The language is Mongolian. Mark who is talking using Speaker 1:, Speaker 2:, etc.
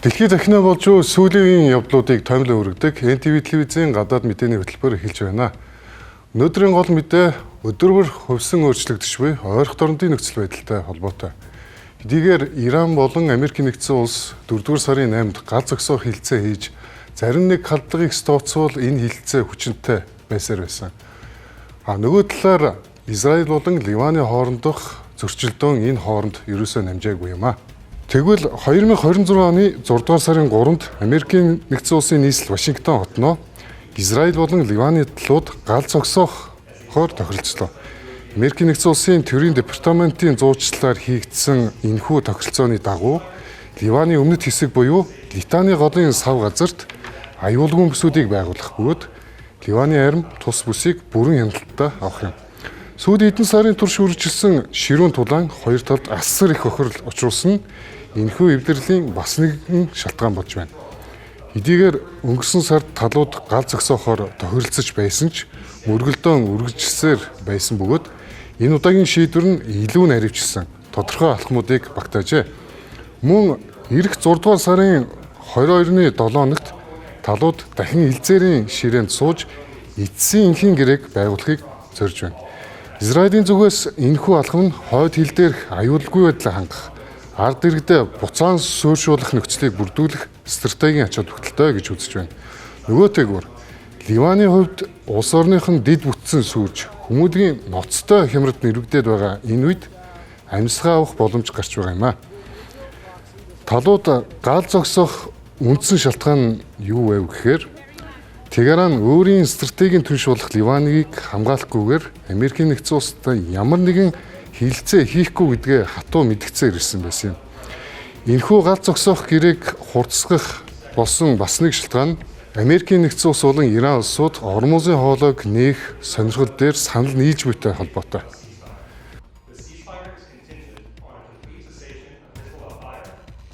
Speaker 1: Дэлхийд дахин болж сүүлийн явдлуудыг томилон өргөдөг NTV телевизийн гадаад мэдээний хөтөлбөр эхэлж байна. Өнөөдрийн гол мэдээ өдөр бүр хувьсан өөрчлөгдөж буй ойрхон дорнодын нөхцөл байдалтай холбоотой. Хэдийгээр Иран болон Америкийн нэгдсэн улс 4-р сарын 8-нд гал зогсоох хилцээ хийж зарим нэг халдлагыг тооцвол энэ хилцээ хүчинтэй байсаар байсан. Нөгөө талаар Израиль болон Ливаны хоорондох зөрчилдөөн энэ хооронд ерөөсөө намжаагүй юм а. Тэгвэл 2026 оны 6-р сарын 3-нд Америкийн нэгдсэн улсын нийслэл Вашингтон хотноо Израиль болон Ливаны талууд гал зогсоохоор тохиролцлоо. Америкийн нэгдсэн улсын төрийн департаментийн зуурчлалаар хийгдсэн энэхүү тохиролцооны дагуу Ливаны өмнөд хэсэг буюу Литаны голын сав газарт аюулгүй бүсүүдийг байгуулах бөгөөд Ливаны арим тус бүсийг бүрэн хяналттай авах юм. Сүүлийн хэдэн сарын турш үржилсэн ширүүн тулаан хоёр талд асар их охирол учруулсан энэхүү эвдэрлийн бас нэгэн шалтгаан болж байна. Хэдийгээр өнгөрсөн сард талууд гал зогсоохоор тохиролцож байсан ч мөргөлдөөн үргэлжилсээр байсан бөгөөд энэ удаагийн шийдвэр нь илүү наривчилсан тодорхой алхмуудыг багтаажээ. Мөн эх 6-р сарын 22-ны 7-нд талууд дахин хилцээрийн ширээнд сууж эцсийн энхийн гэрээг байгуулахыг зорж байна. Израилийн зүгээс энэхүү алхам нь хойд хил дээрх аюулгүй байдлаа хангах, ард иргэдээ буцаан суурьшуулах нөхцөлийг бүрдүүлэх стратегийн ач холбогдолтой гэж үзэж байна. Нөгөө тэгвэр Ливаны хувьд улс орных нь дид бүтсэн сүрж хүмүүдгийн ноцтой хямралд нэрвэгдээд байгаа энэ үед амьсгаа авах боломж гарч байгаа юм а. Талууд гал зогсоох үндсэн шалтгаан нь юу вэ гэхээр Тегеран өөрийн стратегийн түнш болох Ливаныг хамгаалахгүйгээр Америкийн нэгдсэн улстай ямар нэгэн хилцээ хийхгүй гэдгээ хатуу мэдгцээр ирсэн байсан юм. Энэхүү гал зогсоох гэрээг хурцсах болсон бас нэг шалтгаан нь Америкийн нэгдсэн улс болон Иран улсууд Ормузын хоолойг нээх сонирхол дээр санал нийлж буйтай холбоотой.